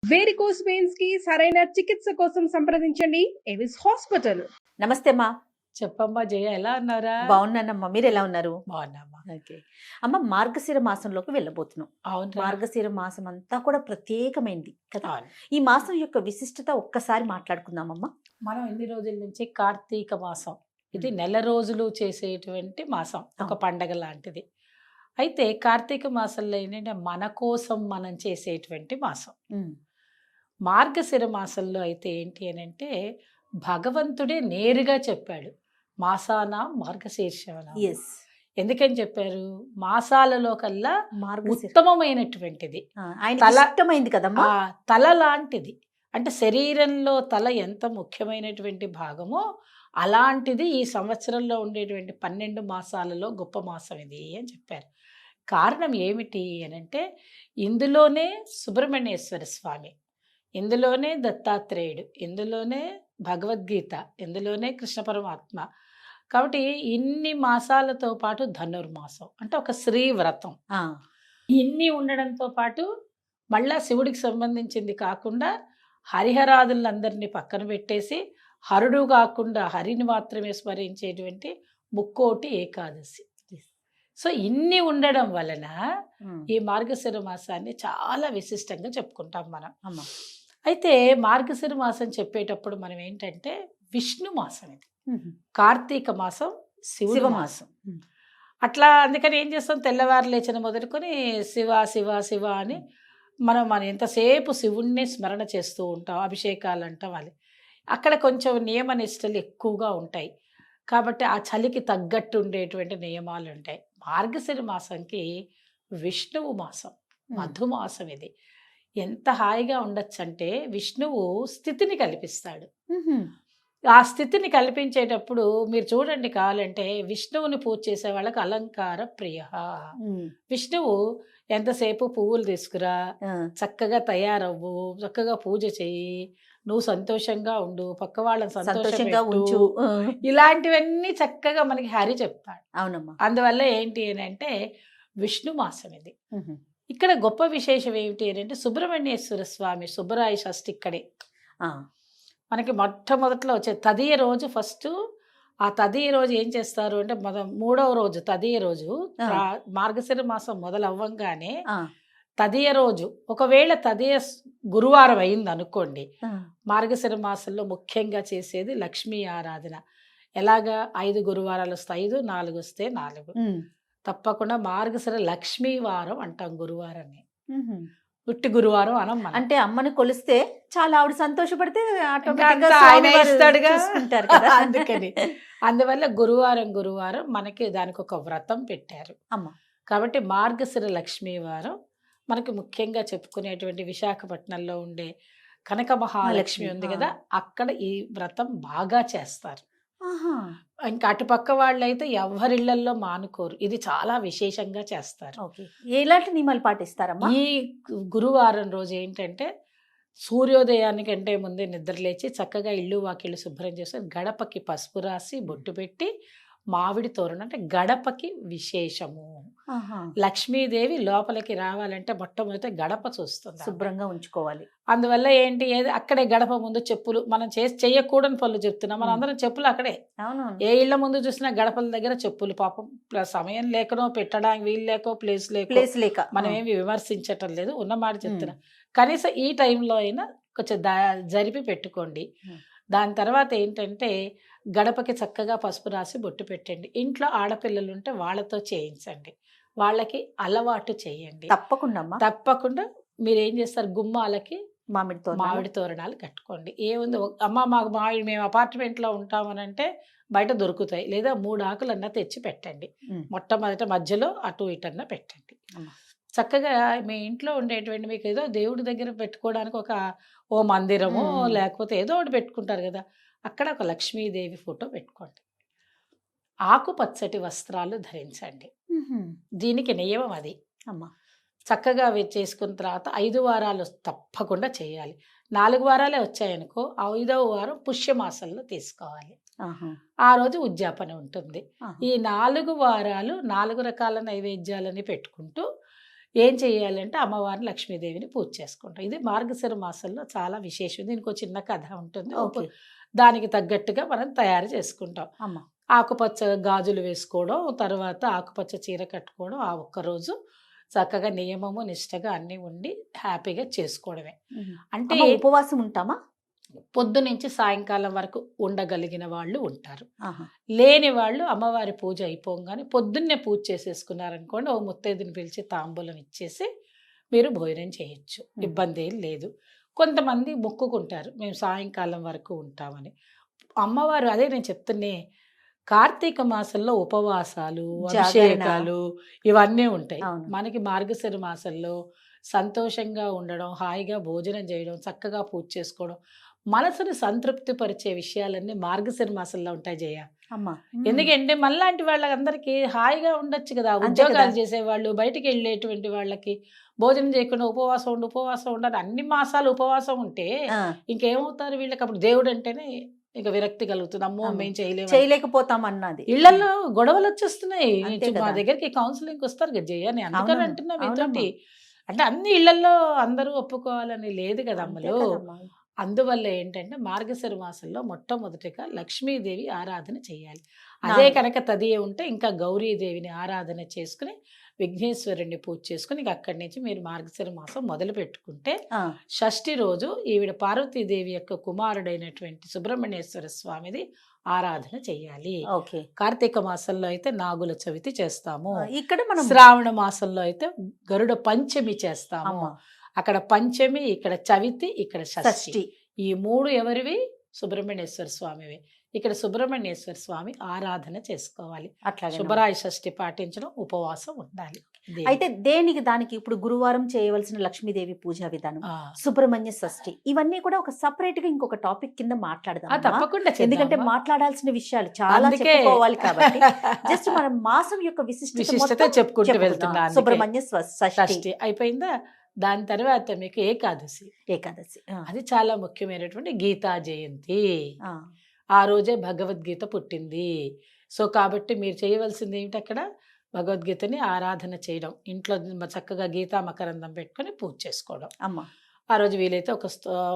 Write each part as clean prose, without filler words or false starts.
Varicose veins కి సరైన చికిత్స కోసం సంప్రదించండి ఎవిస్ హాస్పిటల్. నమస్తే అమ్మా. చెప్పమ్మా జయ, ఎలా ఉన్నారా? బాగున్నానమ్మా, మీరు ఎలా ఉన్నారు? బాగున్నామ్మా. ఓకే అమ్మ, మార్గశిర మాసంలోకి వెళ్ళబోతున్నాం. అవును మార్గశిర మాసం అంతా కూడా ప్రత్యేకమైంది కదా. అవును. ఈ మాసం యొక్క విశిష్టత ఒక్కసారి మాట్లాడుకుందామమ్మా. మనం ఇన్ని రోజుల నుంచి కార్తీక మాసం, ఇది నెల రోజులు చేసేటువంటి మాసం, ఒక పండగ లాంటిది. అయితే కార్తీక మాసంలో ఏంటంటే మన కోసం మనం చేసేటువంటి మాసం. మార్గశిర మాసంలో అయితే ఏంటి అని అంటే భగవంతుడే నేరుగా చెప్పాడు, మాసాన మార్గశీర్షవన. ఎస్, ఎందుకని చెప్పారు? మాసాలలో కల్లా మార్గశిర ఉత్తమమైనటువంటిది, ఆయన తల- ఇష్టమైంది కదమ్మా. తల లాంటిది. అంటే శరీరంలో తల ఎంత ముఖ్యమైనటువంటి భాగమో అలాంటిది ఈ సంవత్సరంలో ఉండేటువంటి 12 మాసాలలో గొప్ప మాసం ఇది అని చెప్పారు. కారణం ఏమిటి అని అంటే ఇందులోనే సుబ్రహ్మణ్యేశ్వర స్వామి, ఇందులోనే దత్తాత్రేయుడు, ఇందులోనే భగవద్గీత, ఇందులోనే కృష్ణ పరమాత్మ. కాబట్టి ఇన్ని మాసాలతో పాటు ధనుర్మాసం అంటే ఒక శ్రీ వ్రతం, ఇన్ని ఉండడంతో పాటు మళ్ళా శివుడికి సంబంధించింది కాకుండా హరిహరాదులందరినీ పక్కన పెట్టేసి హరుడు కాకుండా హరిని మాత్రమే స్మరించేటువంటి ముక్కోటి ఏకాదశి. సో ఇన్ని ఉండడం వలన ఈ మార్గశిర మాసాన్ని చాలా విశిష్టంగా చెప్పుకుంటాం మనం. అమ్మా, అయితే మార్గశిర మాసం చెప్పేటప్పుడు మనం ఏంటంటే విష్ణు మాసం ఇది, కార్తీక మాసం శివ మాసం. అట్లా అందుకని ఏం చేస్తాం, తెల్లవారు లేచిన మొదలుకొని శివ శివ శివ అని మనం ఎంతసేపు శివుణ్ణి స్మరణ చేస్తూ ఉంటాం, అభిషేకాలు అంటాం. అది అక్కడ కొంచెం నియమ నిష్టలు ఎక్కువగా ఉంటాయి కాబట్టి ఆ చలికి తగ్గట్టు ఉండేటువంటి నియమాలు ఉంటాయి. మార్గశిర మాసంకి విష్ణువు మాసం, మధుమాసం. ఇది ఎంత హాయిగా ఉండొచ్చు అంటే విష్ణువు స్థితిని కల్పిస్తాడు. ఆ స్థితిని కల్పించేటప్పుడు మీరు చూడండి, కావాలంటే విష్ణువుని పూజ చేసే వాళ్ళకి అలంకార ప్రియ. విష్ణువు ఎంతసేపు పువ్వులు తీసుకురా, చక్కగా తయారవ్వు, చక్కగా పూజ చెయ్యి, నువ్వు సంతోషంగా ఉండు, పక్క వాళ్ళని సంతోషంగా ఉంచు, ఇలాంటివన్నీ చక్కగా మనకి హరి చెప్తాడు. అవునమ్మా. అందువల్ల ఏంటి అని అంటే విష్ణు మాసం ఇది. ఇక్కడ గొప్ప విశేషం ఏమిటి అని అంటే సుబ్రహ్మణ్యేశ్వర స్వామి సుబ్బరాయ షష్ఠి ఇక్కడే మనకి మొట్టమొదట్లో వచ్చే తదియ రోజు. ఫస్ట్ ఆ తదియ రోజు ఏం చేస్తారు అంటే మూడవ రోజు తదియ రోజు, మార్గశిర మాసం మొదలవ్వంగానే తదియ రోజు, ఒకవేళ తదియ గురువారం అయింది అనుకోండి, మార్గశిర మాసంలో ముఖ్యంగా చేసేది లక్ష్మీ ఆరాధన. ఎలాగా 5 గురువారాలు వస్తాయి, 5 4 వస్తే 4, తప్పకుండా మార్గశిర లక్ష్మీ వారం అంటాం గురువారాన్ని. ఉట్టి గురువారం అనం. అంటే అమ్మని కొలిస్తే చాలా ఆవిడ సంతోషపడితే అందుకని అందువల్ల గురువారం మనకి దానికి ఒక వ్రతం పెట్టారు అమ్మ. కాబట్టి మార్గశిర లక్ష్మీ వారం మనకి ముఖ్యంగా చెప్పుకునేటువంటి విశాఖపట్నంలో ఉండే కనక మహాలక్ష్మి ఉంది కదా, అక్కడ ఈ వ్రతం బాగా చేస్తారు. ఇంకా అటుపక్క వాళ్ళైతే ఎవరిళ్లల్లో మానుకోరు, ఇది చాలా విశేషంగా చేస్తారు. ఎలాంటి నియమాలు పాటిస్తారమ్మా? ఈ గురువారం రోజు ఏంటంటే సూర్యోదయానికంటే ముందే నిద్రలేచి చక్కగా ఇల్లు వాకిళ్ళు శుభ్రం చేసి గడపకి పసుపు రాసి బొట్టు పెట్టి మామిడి తోరణం, అంటే గడపకి విశేషము. లక్ష్మీదేవి లోపలికి రావాలంటే మొట్టమొదటి గడప చూస్తుంది, శుభ్రంగా ఉంచుకోవాలి. అందువల్ల ఏంటి, అక్కడే గడప ముందు చెప్పులు, మనం చేయకూడని పనులు చెప్తున్నాం, మన అందరం చెప్పులు అక్కడే. ఏ ఇళ్ల ముందు చూసినా గడపల దగ్గర చెప్పులు. పాపం సమయం లేకనో పెట్టడానికి వీలు లేకో ప్లేస్ లేక మనం ఏమి విమర్శించటం లేదు, ఉన్నమాట చెప్తున్నాం. కనీసం ఈ టైంలో అయినా కొంచెం జరిపి పెట్టుకోండి. దాని తర్వాత ఏంటంటే గడపకి చక్కగా పసుపు రాసి బొట్టు పెట్టండి. ఇంట్లో ఆడపిల్లలు ఉంటే వాళ్ళతో చేయించండి, వాళ్ళకి అలవాటు చేయండి. తప్పకుండా మీరు ఏం చేస్తారు, గుమ్మాలకి మామిడి తోరణాలు కట్టుకోండి. ఏముంది, అమ్మ మాకు మేము అపార్ట్మెంట్లో ఉంటామనంటే బయట దొరుకుతాయి, లేదా 3 ఆకులన్నా తెచ్చి పెట్టండి. మొట్టమొదట మధ్యలో అటు ఇటన్నా పెట్టండి. చక్కగా మీ ఇంట్లో ఉండేటువంటి, మీకు ఏదో దేవుడి దగ్గర పెట్టుకోవడానికి ఓ మందిరమో లేకపోతే ఏదో ఒకటి పెట్టుకుంటారు కదా, అక్కడ ఒక లక్ష్మీదేవి ఫోటో పెట్టుకోండి. ఆకుపచ్చటి వస్త్రాలు ధరించండి. దీనికి నియమం అది అమ్మ. చక్కగా చేసుకున్న తర్వాత 5 వారాలు తప్పకుండా చేయాలి. 4 వారాలే వచ్చాయనుకో, 5వ వారం పుష్యమాసంలో తీసుకోవాలి. ఆ రోజు ఉద్యాపన ఉంటుంది. ఈ 4 వారాలు 4 రకాల నైవేద్యాలని పెట్టుకుంటూ ఏం చేయాలంటే అమ్మవారిని లక్ష్మీదేవిని పూజ చేసుకుంటాం. ఇది మార్గశిర మాసంలో చాలా విశేషం. దీనికి ఒక చిన్న కథ ఉంటుంది. ఓకే. దానికి తగ్గట్టుగా మనం తయారు చేసుకుంటాం. అమ్మ. ఆకుపచ్చ గాజులు వేసుకోవడం, తర్వాత ఆకుపచ్చ చీర కట్టుకోవడం, ఆ ఒక్కరోజు చక్కగా నియమము నిష్టగా అన్నీ ఉండి హ్యాపీగా చేసుకోవడమే. అంటే అమ్మ, ఉపవాసం ఉంటామా? పొద్దు నుంచి సాయంకాలం వరకు ఉండగలిగిన వాళ్ళు ఉంటారు. ఆహా. లేని వాళ్ళు అమ్మవారి పూజ అయిపోగానే పొద్దున్నే పూజ చేసేసుకున్నారనుకోండి, ఓ ముత్తైదుని పిలిచి తాంబూలం ఇచ్చేసి మీరు భోజనం చేయొచ్చు, ఇబ్బంది ఏం లేదు. కొంతమంది మొక్కుకుంటారు మేము సాయంకాలం వరకు ఉంటామని. అమ్మవారు అదే నేను చెప్తున్నే, కార్తీక మాసంలో ఉపవాసాలు, జాగరణ. అభిషేకాలు ఇవన్నీ ఉంటాయి. అవును. మనకి మార్గశిర మాసంలో సంతోషంగా ఉండడం, హాయిగా భోజనం చేయడం, చక్కగా పూజ చేసుకోవడం, మనసుని సంతృప్తి పరిచే విషయాలన్నీ మార్గశిర మాసంలో ఉంటాయి జయ. అమ్మ. ఎందుకంటే మనలాంటి వాళ్ళందరికీ హాయిగా ఉండొచ్చు కదా, అంతే ఉద్యోగాలు కదా. చేసేవాళ్ళు, బయటికి వెళ్ళేటువంటి వాళ్ళకి భోజనం చేయకుండా ఉపవాసం ఉండాలి. అన్ని మాసాలు ఉపవాసం ఉంటే ఆ, ఇంకేమవుతారు వీళ్ళకి? అప్పుడు దేవుడు అంటేనే ఇక విరక్తి కలుగుతుంది. అమ్మో అమ్మ. మేము చేయలేము. చేయలేకపోతాం అన్నది. ఇళ్లలో గొడవలు వచ్చేస్తున్నాయి. అంతే మా కదా. దగ్గరికి కౌన్సిలింగ్ వస్తారు కదా జయ, నేను అందుకని అవునమ్మా, అంటున్నా అవునమ్మా. మీతోటి. అంటే అన్ని ఇళ్లలో అందరూ ఒప్పుకోవాలని లేదు కదా అంతే అమ్మలు. కదమ్మా. అందువల్ల ఏంటంటే మార్గశిర మాసంలో మొట్టమొదటిగా లక్ష్మీదేవి ఆరాధన చేయాలి. అదే కనుక తదియే ఉంటే ఇంకా గౌరీదేవిని ఆరాధన చేసుకుని విఘ్నేశ్వరుణ్ణి పూజ చేసుకుని ఇక అక్కడి నుంచి మీరు మార్గశిర మాసం మొదలు పెట్టుకుంటే ఆ, షష్ఠి రోజు ఈవిడ పార్వతీదేవి యొక్క కుమారుడైనటువంటి సుబ్రహ్మణ్యేశ్వర స్వామిది ఆరాధన చెయ్యాలి. ఓకే. కార్తీక మాసంలో అయితే నాగుల చవితి చేస్తాము. ఇక్కడ మనం శ్రావణ మాసంలో అయితే గరుడ పంచమి చేస్తాము. అమ్మ, అక్కడ పంచమి, ఇక్కడ చవితి, ఇక్కడ షష్ఠి. షష్ఠి. ఈ మూడు ఎవరివి? సుబ్రహ్మణ్యేశ్వర స్వామివి. ఇక్కడ సుబ్రహ్మణ్యేశ్వర స్వామి ఆరాధన చేసుకోవాలి. అట్లాగే. శుభరాయ షష్ఠి పాటించడం, ఉపవాసం ఉండాలి. అయితే దేనికి దానికి ఇప్పుడు గురువారం చేయవలసిన లక్ష్మీదేవి పూజా విధానం, ఆ, సుబ్రహ్మణ్య షష్ఠి, ఇవన్నీ కూడా ఒక సపరేట్ గా ఇంకొక టాపిక్ కింద మాట్లాడదాం. తప్పకుండా ఎందుకంటే చేద్దామా? మాట్లాడాల్సిన విషయాలు చాలా అందుకే చెప్పుకోవాలి కాబట్టి జస్ట్ మనం మాసం యొక్క విశిష్టత మొత్తం చెప్పుకుంటూ చెప్పుకుందాం. వెళ్తున్నా. అందుకే సుబ్రహ్మణ్య షష్ఠి, షష్ఠి అయిపోయిందా? దాని తర్వాత మీకు ఏకాదశి. ఏకాదశి. అది చాలా ముఖ్యమైనటువంటి గీతా జయంతి. ఆ, ఆ రోజే భగవద్గీత పుట్టింది. సో కాబట్టి మీరు చేయవలసింది ఏమిటి? అక్కడ భగవద్గీతని ఆరాధన చేయడం, ఇంట్లో చక్కగా గీతా మకరందం పెట్టుకొని పూజ చేసుకోవడం. అమ్మ. ఆ రోజు వీలైతే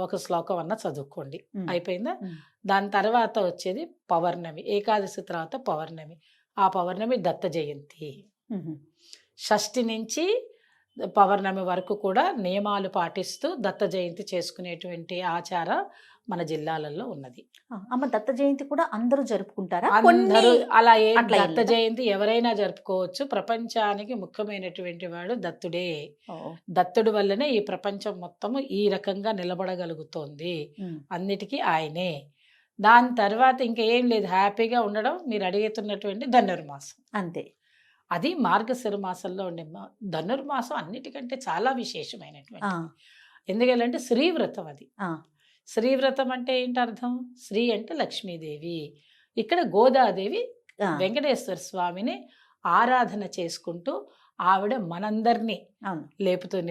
ఒక శ్లోకం అన్న చదువుకోండి. ఉమ్. అయిపోయిందా? ఉమ్. దాని తర్వాత వచ్చేది పౌర్ణమి. ఏకాదశి తర్వాత పౌర్ణమి. ఆ పౌర్ణమి దత్త జయంతి. ఉమ్. షష్ఠి నుంచి పౌర్ణమి వరకు కూడా నియమాలు పాటిస్తూ దత్త జయంతి చేసుకునేటువంటి ఆచారం మన జిల్లాలలో ఉన్నది. అమ్మ, దత్త జయంతి కూడా అందరూ జరుపుకుంటారా? అందరూ అలా ఏం అట్లా ఏం దత్త లేదా? జయంతి ఎవరైనా జరుపుకోవచ్చు. ప్రపంచానికి ముఖ్యమైనటువంటి వాడు దత్తుడే. ఓ. దత్తుడి వల్లనే ఈ ప్రపంచం మొత్తము ఈ రకంగా నిలబడగలుగుతోంది. ఉమ్. అన్నిటికీ ఆయనే. దాని తర్వాత ఇంకా ఏం లేదు, హ్యాపీగా ఉండడం. మీరు అడుగుతున్నటువంటి ధనుర్మాసం, అంతే. అది మార్గశిర మాసంలో ఉండే ధనుర్మాసం అన్నిటికంటే చాలా విశేషమైనటువంటి. ఆ, ఎందుకంటే శ్రీవ్రతం అది. ఆ, శ్రీవ్రతం అంటే ఏంటి అర్థం? శ్రీ అంటే లక్ష్మీదేవి. ఇక్కడ గోదాదేవి ఆ, వెంకటేశ్వర స్వామిని ఆరాధన చేసుకుంటూ ఆవిడ మనందరినీ అవును.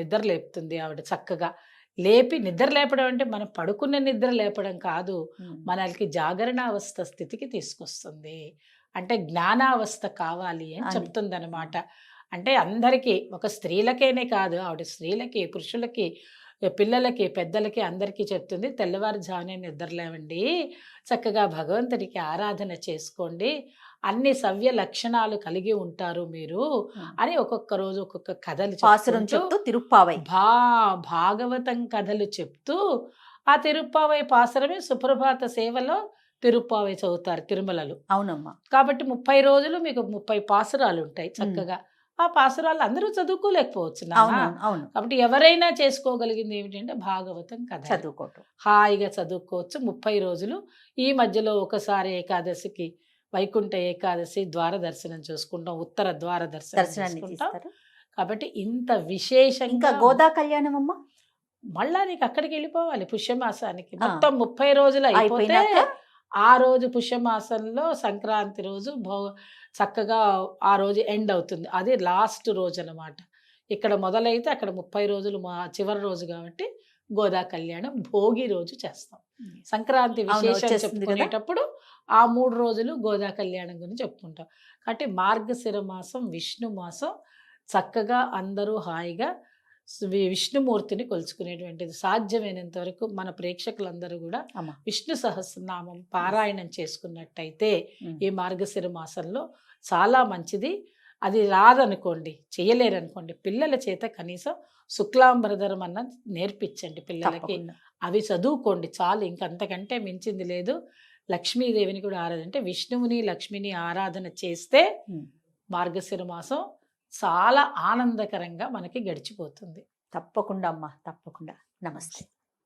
నిద్ర లేపుతుంది. ఆవిడ చక్కగా లేపి, నిద్ర లేపడం అంటే మనం పడుకున్న నిద్ర లేపడం కాదు, ఉమ్. మనకి జాగరణావస్థ స్థితికి తీసుకొస్తుంది. అంటే జ్ఞానావస్థ కావాలి అని అని. చెప్తుంది అనమాట. అంటే అందరికీ, ఒక స్త్రీలకేనే కాదు, ఆవిడ స్త్రీలకి, పురుషులకి, పిల్లలకి, పెద్దలకి అందరికీ చెప్తుంది. తెల్లవారుజామునే నిద్రలేవండి, చక్కగా భగవంతుడికి ఆరాధన చేసుకోండి, అన్ని సవ్య లక్షణాలు కలిగి ఉంటారు మీరు అని ఒక్కొక్క రోజు ఒక్కొక్క కథలు పాసురం చెప్తూ తిరుప్పావై భాగవతం కథలు చెప్తూ ఆ తిరుప్పావై పాసురమే సుప్రభాత సేవలో తిరుప్పావై చదువుతారు తిరుమలలో. అవునమ్మా. కాబట్టి 30 రోజులు మీకు 30 పాసురాలు ఉంటాయి చక్కగా. ఆ పాసురాలు అందరూ చదువుకోలేకపోవచ్చు నాన్న. అవును, అవును. కాబట్టి ఎవరైనా చేసుకోగలిగింది ఏమిటంటే భాగవతం కథ చదువుకోవటం. హాయిగా చదువుకోవచ్చు 30 రోజులు. ఈ మధ్యలో ఒకసారి ఏకాదశికి వైకుంఠ ఏకాదశి ద్వార దర్శనం చేసుకుంటాం, ఉత్తర ద్వార దర్శనం చేసుకుంటాం. కాబట్టి ఇంత విశేషంగా. ఇంకా గోదా కళ్యాణం అమ్మ, మళ్ళా నీకు అక్కడికి వెళ్ళిపోవాలి పుష్యమాసానికి. మొత్తం 30 రోజులు అయిపోతే అయిపోయినాక ఆ రోజు పుష్యమాసంలో సంక్రాంతి రోజు చక్కగా ఆ రోజు ఎండ్ అవుతుంది. అది లాస్ట్ రోజు అన్నమాట. ఇక్కడ మొదలైతే అక్కడ 30 రోజులు చివరి రోజు కాబట్టి గోదా కళ్యాణం భోగి రోజు చేస్తాం. సంక్రాంతి విశేషం చెప్పుకునేటప్పుడు ఆ 3 రోజులు గోదా కళ్యాణం గురించి చెప్పుకుంటాం. కాబట్టి మార్గశిర మాసం, విష్ణు మాసం చక్కగా అందరూ హాయిగా విష్ణుమూర్తిని కొలుచుకునేటువంటిది. సాధ్యమైనంత వరకు మన ప్రేక్షకులందరూ కూడా అమ్మ. విష్ణు సహస్రనామం పారాయణం చేసుకున్నట్టయితే ఉమ్. ఈ మార్గశిర మాసంలో చాలా మంచిది. అది రాదనుకోండి, చేయలేరనుకోండి, పిల్లల చేత కనీసం శుక్లాంబరధరం అన్న నేర్పించండి పిల్లలకి. తప్పకుండా. అవి చదువుకోండి చాలు, ఇంకంతకంటే మించింది లేదు. లక్ష్మీదేవిని కూడా అంటే విష్ణువుని లక్ష్మిని ఆరాధన చేస్తే ఉమ్. మార్గశిర మాసం చాలా ఆనందకరంగా మనకి గడిచిపోతుంది. తప్పకుండా అమ్మా, తప్పకుండా. నమస్తే.